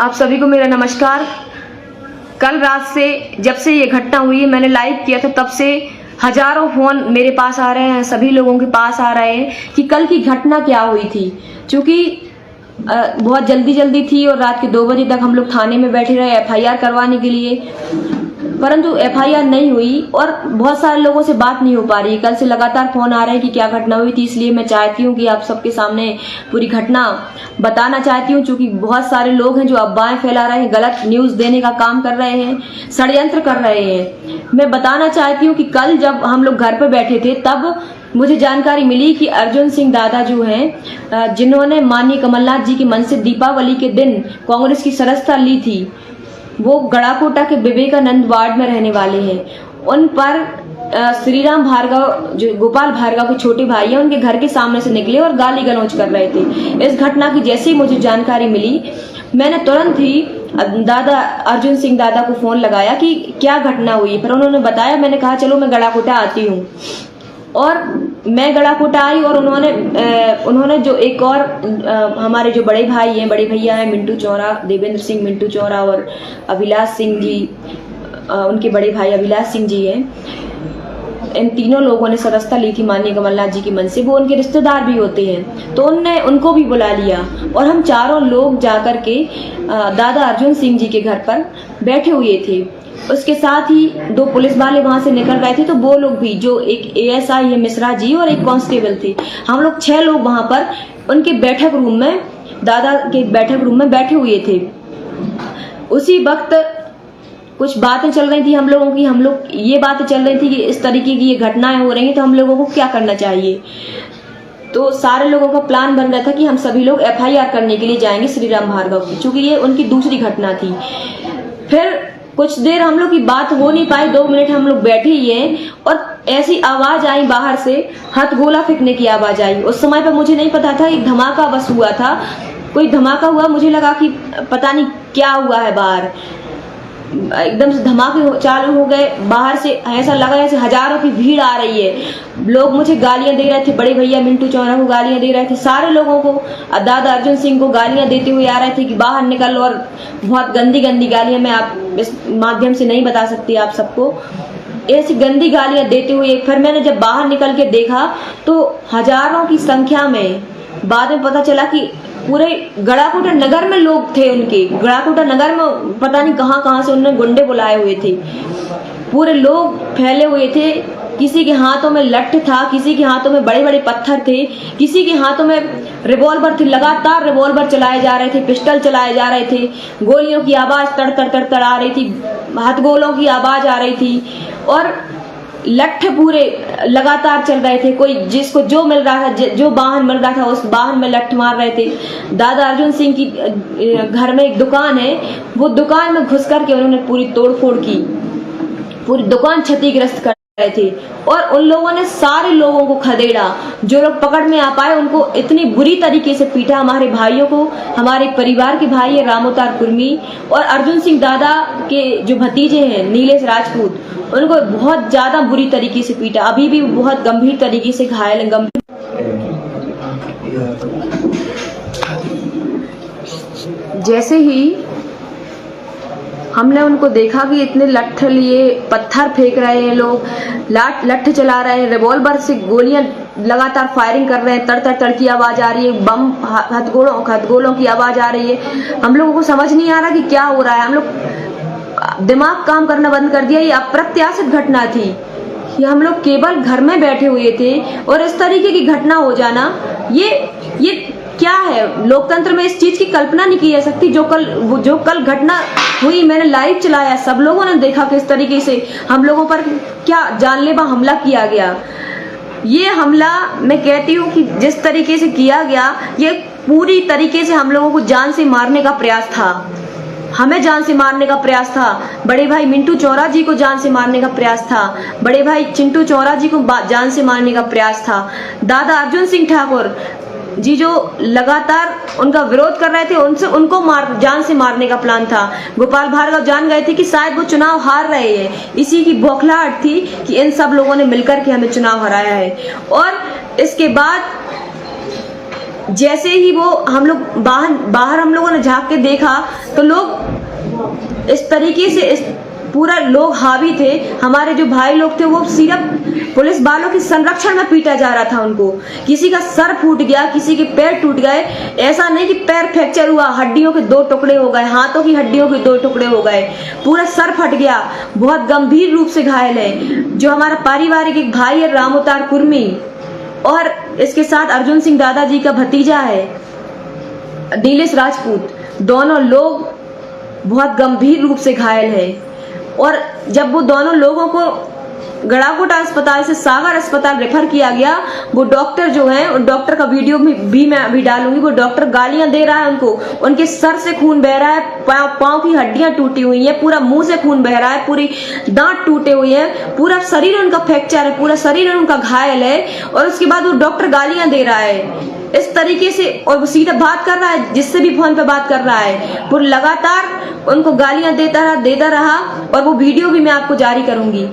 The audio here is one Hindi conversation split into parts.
आप सभी को मेरा नमस्कार। कल रात से जब से ये घटना हुई है, मैंने लाइव किया था, तब से हजारों फोन मेरे पास आ रहे हैं, सभी लोगों के पास आ रहे हैं कि कल की घटना क्या हुई थी। क्योंकि बहुत जल्दी थी और रात के 2 बजे तक हम लोग थाने में बैठे रहे FIR करवाने के लिए, परंतु FIR नहीं हुई और बहुत सारे लोगों से बात नहीं हो पा रही। कल से लगातार फोन आ रहे हैं कि क्या घटना हुई थी, इसलिए मैं चाहती हूँ कि आप सबके सामने पूरी घटना बताना चाहती हूँ। क्योंकि बहुत सारे लोग हैं जो अफवाहें फैला रहे हैं, गलत न्यूज देने का काम कर रहे हैं, षड्यंत्र कर रहे हैं। मैं बताना चाहती हूँ कि कल जब हम लोग घर पर बैठे थे, तब मुझे जानकारी मिली कि अर्जुन सिंह दादा जो हैं, जिन्होंने माननीय कमलनाथ जी के मन से दीपावली के दिन कांग्रेस की सदस्यता ली थी, वो गड़ाकोटा के विवेकानंद वार्ड में रहने वाले हैं। उन पर श्रीराम भार्गव, जो गोपाल भार्गव के छोटे भाई हैं, उनके घर के सामने से निकले और गाली गलौज कर रहे थे। इस घटना की जैसे ही मुझे जानकारी मिली, मैंने तुरंत ही दादा अर्जुन सिंह दादा को फोन लगाया कि क्या घटना हुई। पर उन्होंने बताया, मैंने कहा चलो मैं गड़ाकोटा आती हूँ, और मैं गड़ाकोटा आई। और उन्होंने जो एक और हमारे जो बड़े भाई हैं, बड़े भैया हैं मिंटू चौरा, देवेंद्र सिंह मिंटू चौरा, और अभिलाष सिंह जी, उनके बड़े भाई अभिलाष सिंह जी हैं, इन तीनों लोगों ने सदस्यता ली थी माननीय कमलनाथ जी के मन से। वो उनके रिश्तेदार भी होते हैं, तो उनको भी बुला लिया और हम चारों लोग जाकर के दादा अर्जुन सिंह जी के घर पर बैठे हुए थे। उसके साथ ही 2 पुलिस वाले वहां से निकल गए थे, तो वो लोग भी, जो एक ASI है मिश्रा जी और एक कांस्टेबल थे, हम लोग 6 लोग वहां पर उनके बैठक रूम में, दादा के बैठक रूम में बैठे हुए थे। उसी वक्त कुछ बातें चल रही थी हम लोगों की, ये बातें चल रही थी कि इस तरीके की ये घटनाएं हो रही हैं, तो हम लोगों को क्या करना चाहिए। तो सारे लोगों का प्लान बन रहा था कि हम सभी लोग FIR करने के लिए जाएंगे श्रीराम भार्गव की, चूंकि ये उनकी दूसरी घटना थी। फिर कुछ देर हम लोग की बात हो नहीं पाई, 2 मिनट हम लोग बैठे ही हैं, और ऐसी आवाज आई बाहर से, हथगोला फेंकने की आवाज आई। उस समय पर मुझे नहीं पता था, एक धमाका बस हुआ था, कोई धमाका हुआ, मुझे लगा कि पता नहीं क्या हुआ है बाहर। एकदम से धमाके चालू हो गए, बाहर से ऐसा लगा जैसे हजारों की भीड़ आ रही है। लोग मुझे गालियां दे रहे थे, बड़े भैया मिंटू चौरा को गालियां दे रहे थे, सारे लोगों को, दादा अर्जुन सिंह को गालियां देते हुए आ रहे थे कि बाहर निकल, और बहुत गंदी गालियां, मैं आप इस माध्यम से नहीं बता सकती आप सबको, ऐसी गंदी गालियां देते हुए। फिर मैंने जब बाहर निकल के देखा तो हजारों की संख्या में, बाद में पता चला कि पूरे गड़ाकोटा नगर में लोग थे उनके। गड़ाकोटा नगर में पता नहीं कहां से उन्होंने गुंडे बुलाए हुए थे, पूरे लोग फैले हुए थे। किसी के हाथों में लठ था, किसी के हाथों में बड़े बड़े पत्थर थे, किसी के हाथों में रिवॉल्वर थे। लगातार रिवॉल्वर चलाए जा रहे थे, पिस्टल चलाए जा रहे थे, गोलियों की आवाज तड़ आ रही थी, हथगोलों की आवाज आ रही थी, और लठ पूरे लगातार चल रहे थे। कोई जिसको जो मिल रहा था, जो वाहन मिल रहा था, उस वाहन में लठ मार रहे थे। दादा अर्जुन सिंह की घर में एक दुकान है, वो दुकान में घुस करके उन्होंने पूरी तोड़फोड़ की, पूरी दुकान क्षतिग्रस्त कर रहे थे, और उन लोगों ने सारे लोगों को खदेड़ा। जो लोग पकड़ में आ पाए उनको इतनी बुरी तरीके से पीटा। हमारे भाइयों को, हमारे परिवार के भाई है रामोतार कुर्मी और अर्जुन सिंह दादा के जो भतीजे हैं नीलेश राजपूत, उनको बहुत ज्यादा बुरी तरीके से पीटा। अभी भी बहुत गंभीर तरीके से घायल हैं। जैसे ही हमने उनको देखा कि इतने लठ लिए, पत्थर फेंक रहे हैं लोग, लठ चला रहे हैं, रिवॉल्वर से गोलियां लगातार फायरिंग कर रहे हैं, तड़ की आवाज आ रही है, बम हथगोलों की आवाज आ रही है। हम लोगों को समझ नहीं आ रहा कि क्या हो रहा है। हम लोग दिमाग काम करना बंद कर दिया। ये अप्रत्याशित घटना थी कि हम लोग केवल घर में बैठे हुए थे और इस तरीके की घटना हो जाना, ये क्या है। लोकतंत्र में इस चीज की कल्पना नहीं की जा सकती। जो कल घटना हुई, मैंने लाइव चलाया, सब लोगों ने देखा किस तरीके से हम लोगों पर क्या जानलेवा हमला किया गया। ये हमला, मैं कहती हूँ कि जिस तरीके से किया गया, ये पूरी तरीके से हम लोगों को जान से मारने का प्रयास था। हमें जान से मारने का प्रयास था, बड़े भाई मिंटू चौरा जी को जान से मारने का प्रयास था, बड़े भाई चिंटू चौरा जी को जान से मारने का प्रयास था। दादा अर्जुन सिंह ठाकुर जी जो लगातार उनका विरोध कर रहे थे, उनको जान से मारने का प्लान था। गोपाल भार्गव जान गए थे कि शायद वो चुनाव हार रहे हैं, इसी की बौखलाहट थी कि इन सब लोगों ने मिलकर के हमें चुनाव हराया है। और इसके बाद जैसे ही वो हम लोग बाहर हम लोगों ने झांक के देखा तो लोग इस तरीके से पूरा लोग हावी थे। हमारे जो भाई लोग थे वो सिर्फ पुलिस वालों के संरक्षण में पीटा जा रहा था उनको। किसी का सर फूट गया, किसी के पैर टूट गए। ऐसा नहीं कि पैर फ्रैक्चर हुआ, हड्डियों के 2 टुकड़े हो गए, हाथों की हड्डियों के 2 टुकड़े हो गए, पूरा सर फट गया, बहुत गंभीर रूप से घायल है। जो हमारा पारिवारिक एक भाई है रामोतार कुर्मी, और इसके साथ अर्जुन सिंह दादाजी का भतीजा है नीलेश राजपूत, दोनों लोग बहुत गंभीर रूप से घायल है। और जब वो दोनों लोगों को गड़ाकोट अस्पताल से सागर अस्पताल रेफर किया गया, वो डॉक्टर जो है, उन डॉक्टर का वीडियो भी मैं अभी डालूंगी, वो डॉक्टर गालियां दे रहा है उनको, उनके सर से खून बह रहा है, पांव की हड्डियां टूटी हुई हैं, पूरा मुंह से खून बह रहा है, पूरी दांत टूटे हुए हैं, पूरा शरीर उनका फ्रैक्चर है, पूरा शरीर उनका घायल है। और उसके बाद वो डॉक्टर गालियां दे रहा है इस तरीके से, और वो सीधा बात कर रहा है, जिससे भी फोन पे बात कर रहा है वो लगातार उनको गालियां देता रहा। और वो वीडियो भी मैं आपको जारी करूंगी।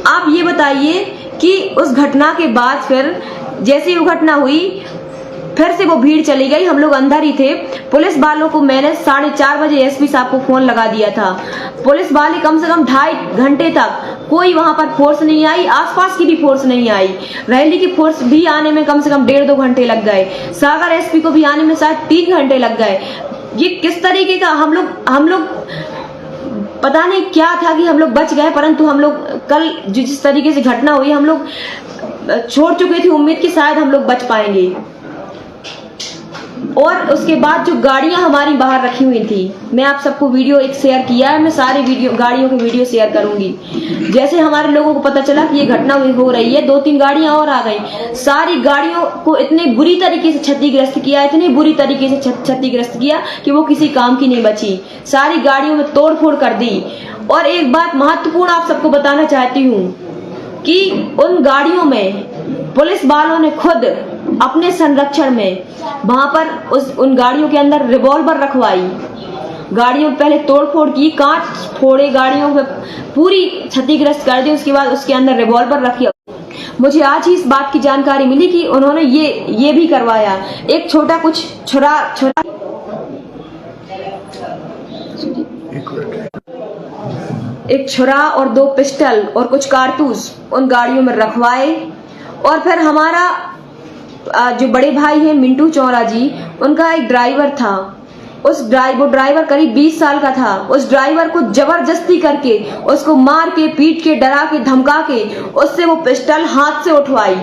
आप ये बताइए कि उस घटना के बाद फिर जैसे ही वो घटना हुई फिर से वो भीड़ चली गई, हम लोग अंदर ही थे। पुलिस वालों को मैंने 4:30 बजे एसपी साहब को फोन लगा दिया था। पुलिस वाले कम से कम 2.5 घंटे तक कोई वहां पर फोर्स नहीं आई, आसपास की भी फोर्स नहीं आई। रैली की फोर्स भी आने में कम से कम 1.5-2 घंटे लग गए। सागर एसपी को भी आने में शायद 3 घंटे लग गए। ये किस तरीके का हम लोग पता नहीं क्या था कि हम लोग बच गए, परंतु हम लोग कल जिस तरीके से घटना हुई हम लोग छोड़ चुके थे उम्मीद कि शायद हम लोग बच पाएंगे। और उसके बाद जो गाड़ियां हमारी बाहर रखी हुई थी, मैं आप सबको वीडियो एक शेयर किया है, मैं सारे गाड़ियों के वीडियो शेयर करूंगी। जैसे हमारे लोगों को पता चला कि ये घटना हो रही है, 2-3 गाड़ियां और आ गई। सारी गाड़ियों को इतने बुरी तरीके से क्षतिग्रस्त किया, इतनी बुरी तरीके से क्षतिग्रस्त किया कि वो किसी काम की नहीं बची। सारी गाड़ियों में तोड़फोड़ कर दी। और एक बात महत्वपूर्ण आप सबको बताना चाहती हूँ कि उन गाड़ियों में पुलिस वालों ने खुद अपने संरक्षण में वहां पर उन गाड़ियों के अंदर रिवॉल्वर रखवाई। गाड़ियों में पहले तोड़फोड़ की, कांच फोड़े, गाड़ियों में पूरी क्षतिग्रस्त कर दी, उसके बाद उसके अंदर रिवॉल्वर रखी। मुझे आज ही इस बात की जानकारी मिली कि उन्होंने ये भी करवाया। एक छोटा कुछ एक छुरा और 2 पिस्टल और कुछ कारतूस उन गाड़ियों में रखवाए। और फिर हमारा जो बड़े भाई हैं मिंटू चौरा जी, उनका एक ड्राइवर था। वो ड्राइवर करीब 20 साल का था। उस ड्राइवर को जबरदस्ती करके, उसको मार के, पीट के, डरा के, धमका के उससे वो पिस्टल हाथ से उठवाई।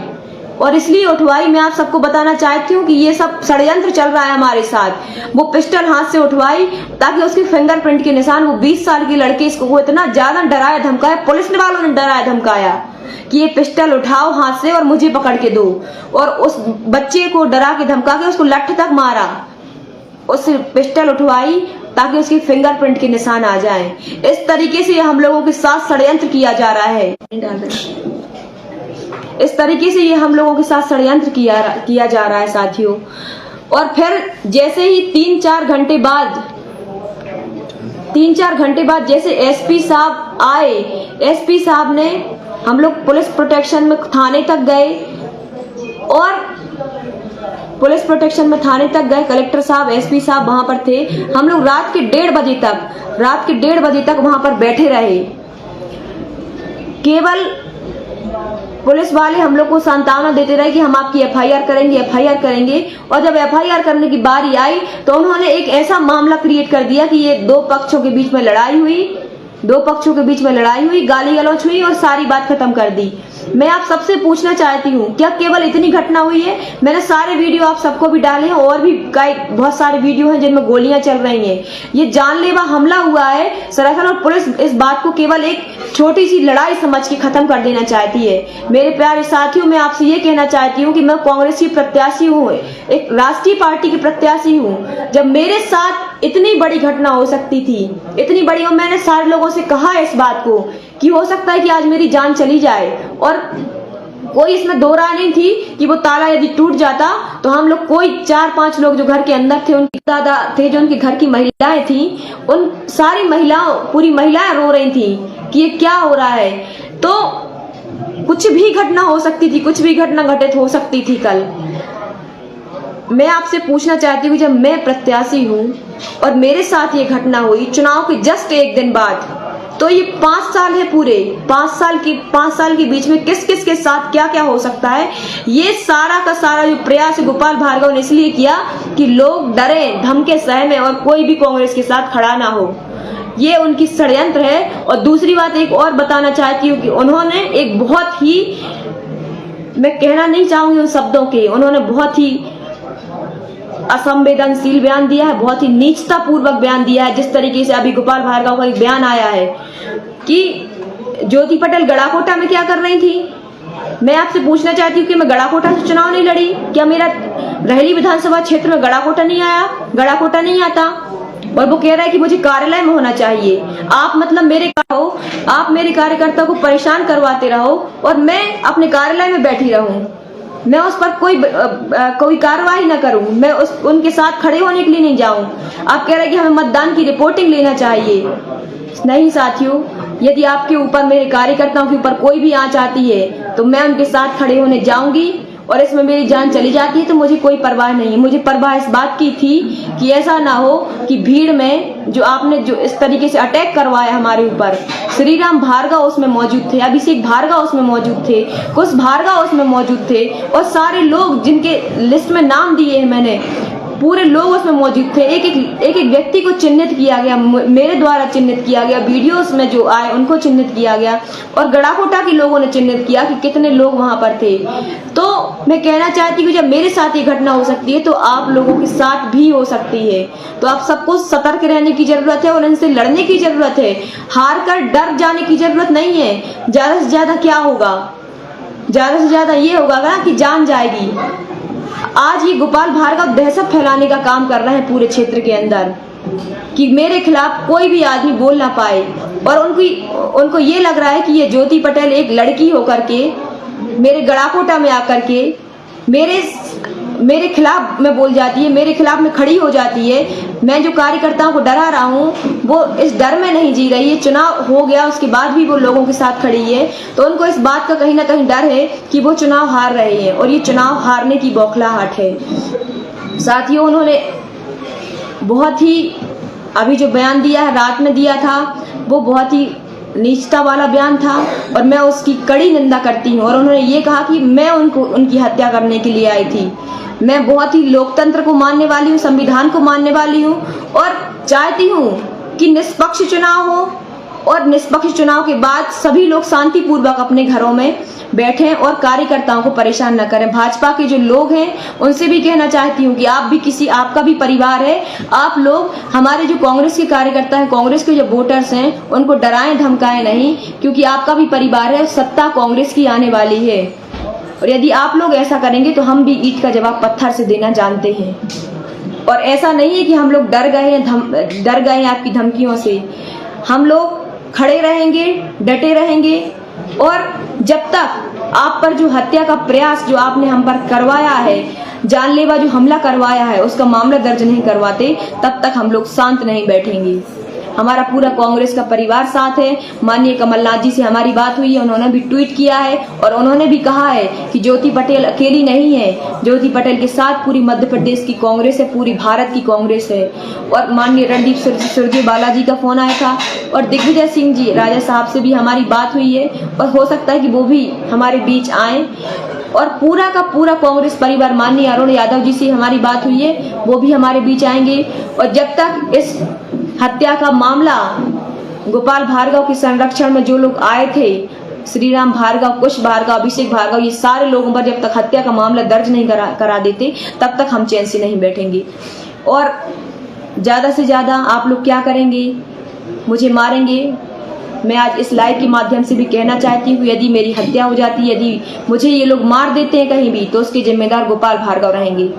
और इसलिए उठवाई, मैं आप सबको बताना चाहती हूँ कि ये सब षड्यंत्र चल रहा है हमारे साथ। वो पिस्टल हाथ से उठवाई ताकि उसके फिंगरप्रिंट के निशान, वो 20 साल के लड़के, इसको वो इतना ज्यादा डराया धमकाया, पुलिस वालों ने डराया धमकाया कि ये पिस्टल उठाओ हाथ से और मुझे पकड़ के दो। और उस बच्चे को डरा के धमका के उसको लठ तक मारा। उससे पिस्टल उठवाई ताकि उसके फिंगरप्रिंट के निशान आ जाएं। इस तरीके से हम लोगों के साथ षड्यंत्र किया जा रहा है। इस तरीके से ये हम लोगों के साथ षड्यंत्र किया जा रहा है साथियों। और फिर जैसे ही 3-4 घंटे बाद जैसे एसपी साहब आए, एसपी साहब ने, हम लोग पुलिस प्रोटेक्शन में थाने तक गए, और पुलिस प्रोटेक्शन में थाने तक गए। कलेक्टर साहब, एसपी साहब वहां पर थे। हम लोग रात के 1:30 बजे तक वहां पर बैठे रहे। केवल पुलिस वाले हम लोग को सांत्वना देते रहे कि हम आपकी एफआईआर करेंगे। और जब एफआईआर करने की बारी आई तो उन्होंने एक ऐसा मामला क्रिएट कर दिया कि ये 2 पक्षों के बीच में लड़ाई हुई, गाली गलौज हुई और सारी बात खत्म कर दी। मैं आप सबसे पूछना चाहती हूँ, क्या केवल इतनी घटना हुई है? मैंने सारे वीडियो आप सबको भी डाले हैं, और भी बहुत सारे वीडियो हैं जिनमें गोलियां चल रही हैं। ये जानलेवा हमला हुआ है सरासर, और पुलिस इस बात को केवल एक छोटी सी लड़ाई समझ के खत्म कर देना चाहती है। मेरे प्यारे साथियों, मैं आपसे ये कहना चाहती हूँ कि मैं कांग्रेस की प्रत्याशी हूँ, एक राष्ट्रीय पार्टी की प्रत्याशी हूँ। जब मेरे साथ इतनी बड़ी घटना हो सकती थी, इतनी बड़ी, और मैंने सारे लोगों से कहा है इस बात को कि हो सकता है कि आज मेरी जान चली जाए, और कोई इसमें दो राय नहीं थी कि वो ताला यदि टूट जाता तो हम लोग कोई 4-5 लोग जो घर के अंदर थे, उनके दादा थे, जो उनके घर की महिलाएं थी, उन सारी पूरी महिलाएं रो रही थी कि ये क्या हो रहा है। तो कुछ भी घटना हो सकती थी, कुछ भी घटना घटित हो सकती थी कल। मैं आपसे पूछना चाहती हूँ, जब मैं प्रत्याशी हूँ और मेरे साथ ये घटना हुई चुनाव के जस्ट एक दिन बाद, तो ये 5 साल है पूरे, 5 साल के बीच में किस किस के साथ क्या क्या हो सकता है। ये सारा का सारा जो प्रयास गोपाल भार्गव ने इसलिए किया कि लोग डरे, धमके सहमे और कोई भी कांग्रेस के साथ खड़ा ना हो। ये उनकी षड्यंत्र है। और दूसरी बात एक और बताना चाहती हूँ कि उन्होंने एक बहुत ही, मैं कहना नहीं चाहूंगी उन शब्दों के, उन्होंने बहुत ही असंवेदनशील बयान दिया है, बहुत ही नीचता पूर्वक बयान दिया है। जिस तरीके से अभी गोपाल भार्गव का एक बयान आया है कि ज्योति पटेल गड़ाकोटा में क्या कर रही थी। मैं आपसे पूछना चाहती हूँ कि मैं गड़ाकोटा से चुनाव नहीं लड़ी, क्या मेरा रहली विधानसभा क्षेत्र में गड़ाकोटा नहीं आया, गड़ाकोटा नहीं आता। और वो कह रहा है कि मुझे कार्यालय में होना चाहिए। आप मतलब आप मेरे कार्यकर्ता को परेशान करवाते रहो और मैं अपने कार्यालय में बैठी रहूं, मैं उस पर कोई कार्रवाई ना करूं, मैं उनके साथ खड़े होने के लिए नहीं जाऊं। आप कह रहे हैं कि हमें मतदान की रिपोर्टिंग लेना चाहिए। नहीं साथियों, यदि आपके ऊपर, मेरे कार्यकर्ताओं के ऊपर कोई भी आंच आती है तो मैं उनके साथ खड़े होने जाऊंगी, और इसमें मेरी जान चली जाती है तो मुझे कोई परवाह नहीं है। मुझे परवाह इस बात की थी कि ऐसा ना हो कि भीड़ में जो आपने जो इस तरीके से अटैक करवाया हमारे ऊपर, श्रीराम भार्गव उसमें मौजूद थे, अभिषेक भार्गव उसमें मौजूद थे, कुश भार्गव उसमें मौजूद थे, और सारे लोग जिनके लिस्ट में नाम दिए हैं मैंने, पूरे लोग उसमें मौजूद थे। एक एक व्यक्ति को चिन्हित किया गया, मेरे द्वारा चिन्हित किया गया, वीडियोस में जो आए उनको चिन्हित किया गया, और गड़ाकोटा के लोगों ने चिन्हित किया कि कितने लोग वहां पर थे। तो मैं कहना चाहती हूँ, जब मेरे साथ ये घटना हो सकती है तो आप लोगों के साथ भी हो सकती है। तो आप सबको सतर्क रहने की जरूरत है और इनसे लड़ने की जरूरत है। हार कर डर जाने की जरूरत नहीं है। ज्यादा से ज्यादा क्या होगा, ज्यादा से ज्यादा ये होगा ना कि जान जाएगी। आज ये गोपाल भार्गव दहशत फैलाने का काम कर रहे हैं पूरे क्षेत्र के अंदर कि मेरे खिलाफ कोई भी आदमी बोल ना पाए, और उनको ये लग रहा है कि ये ज्योति पटेल एक लड़की होकर के मेरे गड़ाकोटा में आकर के मेरे खिलाफ में बोल जाती है, मेरे खिलाफ में खड़ी हो जाती है। मैं जो कार्यकर्ताओं को डरा रहा हूँ वो इस डर में नहीं जी रही है। चुनाव हो गया उसके बाद भी वो लोगों के साथ खड़ी है, तो उनको इस बात का कहीं ना कहीं डर है कि वो चुनाव हार रहे हैं, और ये चुनाव हारने की बौखलाहट है। साथियों, उन्होंने बहुत ही अभी जो बयान दिया है, रात में दिया था, वो बहुत ही नीचता वाला बयान था और मैं उसकी कड़ी निंदा करती हूँ। और उन्होंने ये कहा कि मैं उनकी हत्या करने के लिए आई थी। मैं बहुत ही लोकतंत्र को मानने वाली हूँ, संविधान को मानने वाली हूँ, और चाहती हूँ कि निष्पक्ष चुनाव हो, और निष्पक्ष चुनाव के बाद सभी लोग शांतिपूर्वक अपने घरों में बैठें और कार्यकर्ताओं को परेशान न करें। भाजपा के जो लोग हैं उनसे भी कहना चाहती हूँ कि आपका भी परिवार है, आप लोग हमारे जो कांग्रेस के कार्यकर्ता हैं, कांग्रेस के जो वोटर्स हैं, उनको डराएं धमकाएं नहीं, क्योंकि आपका भी परिवार है। सत्ता कांग्रेस की आने वाली है, और यदि आप लोग ऐसा करेंगे तो हम भी ईंट का जवाब पत्थर से देना जानते हैं। और ऐसा नहीं है कि हम लोग डर गए हैं आपकी धमकियों से। हम लोग खड़े रहेंगे, डटे रहेंगे, और जब तक आप पर जो हत्या का प्रयास जो आपने हम पर करवाया है, जानलेवा जो हमला करवाया है, उसका मामला दर्ज नहीं करवाते, तब तक हम लोग शांत नहीं बैठेंगे। हमारा पूरा कांग्रेस का परिवार साथ है। माननीय कमलनाथ जी से हमारी बात हुई है, उन्होंने भी ट्वीट किया है और उन्होंने भी कहा है कि ज्योति पटेल अकेली नहीं है, ज्योति पटेल के साथ पूरी मध्य प्रदेश की कांग्रेस है, पूरी भारत की कांग्रेस है। और माननीय रणदीप सुरजेवाला जी का फोन आया था, और दिग्विजय सिंह जी राजा साहब से भी हमारी बात हुई है, और हो सकता है कि वो भी हमारे बीच आए। और पूरा का पूरा कांग्रेस परिवार, माननीय अरुण यादव जी से हमारी बात हुई है, वो भी हमारे बीच आएंगे। और जब तक इस हत्या का मामला, गोपाल भार्गव के संरक्षण में जो लोग आए थे, श्रीराम भार्गव, कुश भार्गव, अभिषेक भार्गव, ये सारे लोगों पर जब तक हत्या का मामला दर्ज नहीं करा देते, तब तक हम चैन से नहीं बैठेंगे। और ज्यादा से ज्यादा आप लोग क्या करेंगे, मुझे मारेंगे। मैं आज इस लाइव के माध्यम से भी कहना चाहती हूँ, यदि मेरी हत्या हो जाती, यदि मुझे ये लोग मार देते हैं कहीं भी, तो उसके जिम्मेदार गोपाल भार्गव रहेंगे।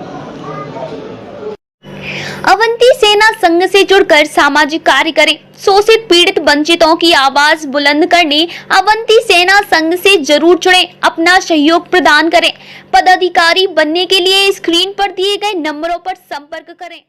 अवंती सेना संघ से जुड़कर सामाजिक कार्य करें। शोषित, पीड़ित, वंचितों की आवाज बुलंद करने अवंती सेना संघ से जरूर जुड़ें, अपना सहयोग प्रदान करें। पदाधिकारी बनने के लिए स्क्रीन पर दिए गए नंबरों पर संपर्क करें।